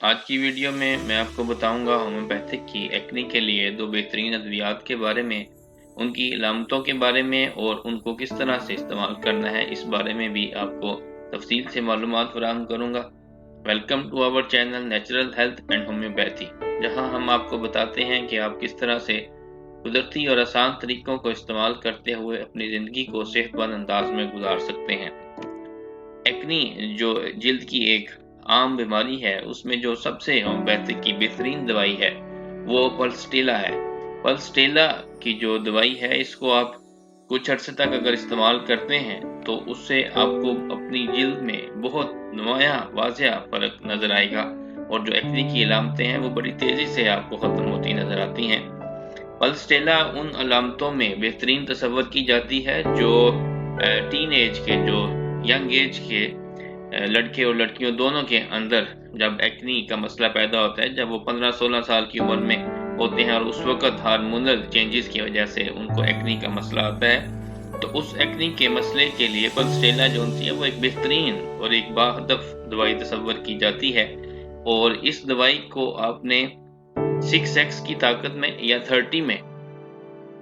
आज की वीडियो में मैं आपको बताऊंगा होम्योपैथिक की एक्ने के लिए दो बेहतरीन अद्वियात के बारे में, उनकी अलामतों के बारे में और उनको किस तरह से इस्तेमाल करना है इस बारे में भी आपको तफसील से मालूमात फराहम करूंगा। Welcome to our channel natural health and homeopathy, जहां हम आपको बताते हैं कि आप किस तरह से कुदरती और आसान तरीकों को इस्तेमाल करते हुए अपनी ज़िंदगी को सेहतमंद अंदाज में गुजार सकते हैं। एक्नी जो जिल्द की एक आम बीमारी है, उसमें जो सबसे होम्योपैथिक की बेहतरीन दवाई है वो पल्सटेला है। पल्सटेला की जो दवाई है, इसको आप कुछ अर्से तक अगर इस्तेमाल करते हैं तो उससे आपको अपनी जिल्द में बहुत नुमायाँ वाज़िया फ़र्क नज़र आएगा और जो एक्ने की अलामतें हैं वो बड़ी तेज़ी से आपको ख़त्म होती नज़र आती हैं। पल्सटेला उन अलामतों में बेहतरीन तसव्वुर की जाती है जो टीन एज के, जो यंग एज के लड़के और लड़कियों दोनों के अंदर जब एक्नी का मसला पैदा होता है, जब वो 15-16 साल की उम्र में होते हैं और उस वक़्त हार्मोनल चेंजेस की वजह से उनको एक्नी का मसला आता है, तो उस एक्नी के मसले के लिए पल्सटेला जो होती है वो एक बेहतरीन और एक बाहदफ दवाई तसव्वुर की जाती है। और इस दवाई को आपने 6x की ताकत में या 30 में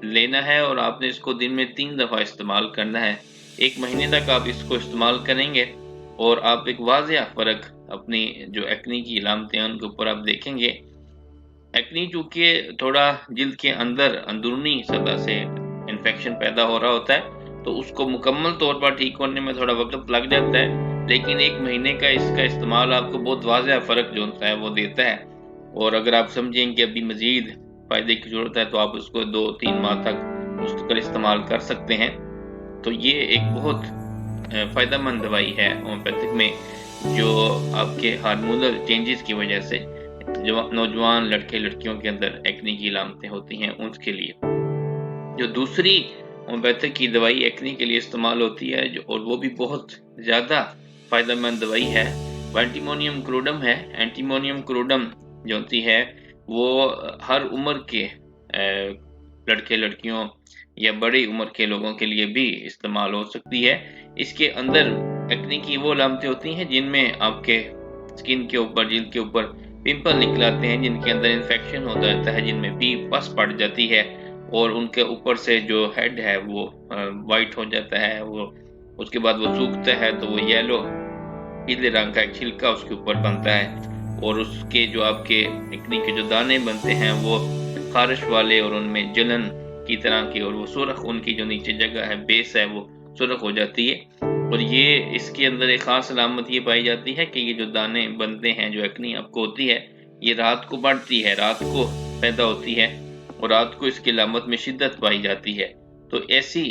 लेना है और आपने इसको दिन में 3 दफ़ा इस्तेमाल करना है। 1 महीने तक आप इसको इस्तेमाल करेंगे और आप एक वाज़िया फ़र्क अपनी जो एक्नी की अलामतें हैं उनके ऊपर आप देखेंगे। एक्नी चूँकि थोड़ा जिल्द के अंदर अंदरूनी सतह से इन्फेक्शन पैदा हो रहा होता है, तो उसको मुकम्मल तौर पर ठीक होने में थोड़ा वक़्त लग जाता है, लेकिन 1 महीने का इसका इस्तेमाल आपको बहुत वाज़िया फ़र्क जो होता है वो देता है। और अगर आप समझें कि अभी मज़ीद फ़ायदे की ज़रूरत है तो आप उसको 2-3 माह तक मुस्तकिल इस्तेमाल कर सकते हैं। तो ये एक बहुत फ़ायदेमंद दवाई है होम्योपैथिक में, जो आपके हार्मोनल चेंजेस की वजह से जो नौजवान लड़के लड़कियों के अंदर एक्ने की अलामतें होती हैं उसके लिए। जो दूसरी होम्योपैथिक की दवाई एक्ने के लिए इस्तेमाल होती है जो, और वो भी बहुत ज़्यादा फ़ायदेमंद दवाई है, वो एंटीमोनियम क्रोडम है। एंटीमोनियम क्रोडम जो होती है वो हर उम्र के लड़के लड़कियों या बड़ी उम्र के लोगों के लिए भी इस्तेमाल हो सकती है। इसके अंदर एक्ने की वो अलामतें होती हैं जिनमें आपके स्किन के ऊपर, जिल्द के ऊपर पिंपल निकल आते हैं, जिनके अंदर इन्फेक्शन हो जाता है, जिनमें पस पड़ जाती है और उनके ऊपर से जो हेड है वो वाइट हो जाता है, वो उसके बाद वो सूखता है तो वो येलो पीले रंग का एक छिलका उसके ऊपर बनता है और उसके जो आपके एक्ने के जो दाने बनते हैं वो खारिश वाले और उनमें जलन की तरह की, और वो सुर्ख उनकी जो नीचे जगह है, बेस है, वो सुर्ख हो जाती है। और ये इसके अंदर एक ख़ास अलामत ये पाई जाती है कि ये जो दाने बनते हैं, जो एक्ने आपको होती है, ये रात को बढ़ती है, रात को पैदा होती है और रात को इसकी अलामत में शिद्दत पाई जाती है। तो ऐसी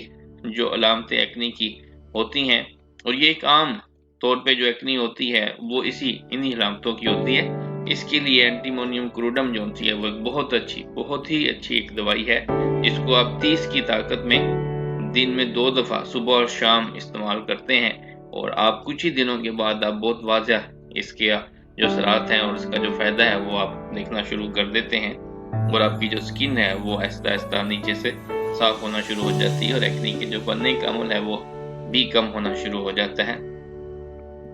जो अलामतें एक्ने की होती हैं, और ये एक आम तौर पे जो एक्ने होती है वो इन्हीं अलामतों की होती है। इसके लिए एंटीमोनियम क्रोडम जो होती है वो एक बहुत ही अच्छी एक दवाई है, जिसको आप 30 की ताकत में दिन में 2 दफ़ा सुबह और शाम इस्तेमाल करते हैं और आप कुछ ही दिनों के बाद आप बहुत वाज़ह इसके जो असरात हैं और इसका जो फ़ायदा है वो आप देखना शुरू कर देते हैं और आपकी जो स्किन है वो आहिस्ता-आहिस्ता नीचे से साफ़ होना शुरू हो जाती है और एक्ने के जो बनने का अमल है वो भी कम होना शुरू हो जाता है।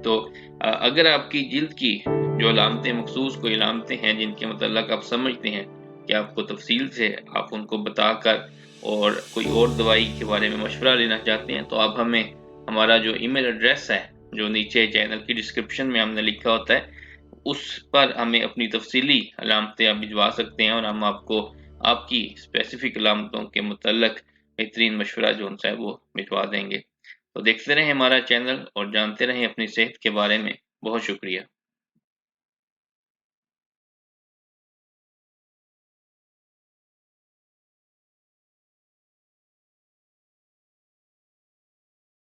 तो अगर आपकी जिल्द की जो अलामतें, मखसूस कोई अलामतें हैं जिनके मतलब आप समझते हैं कि आपको तफसील से आप उनको बताकर और कोई और दवाई के बारे में मशवरा लेना चाहते हैं, तो आप हमें हमारा जो ईमेल एड्रेस है, जो नीचे चैनल की डिस्क्रिप्शन में हमने लिखा होता है, उस पर हमें अपनी तफसीली अलामतें आप भिजवा सकते हैं और हम आपको आपकी स्पेसिफिक अलामतों के मतलब बेहतरीन मशवरा जो उनसे है वो भिजवा देंगे। तो देखते रहें हमारा चैनल और जानते रहें अपनी सेहत के बारे में। बहुत शुक्रिया।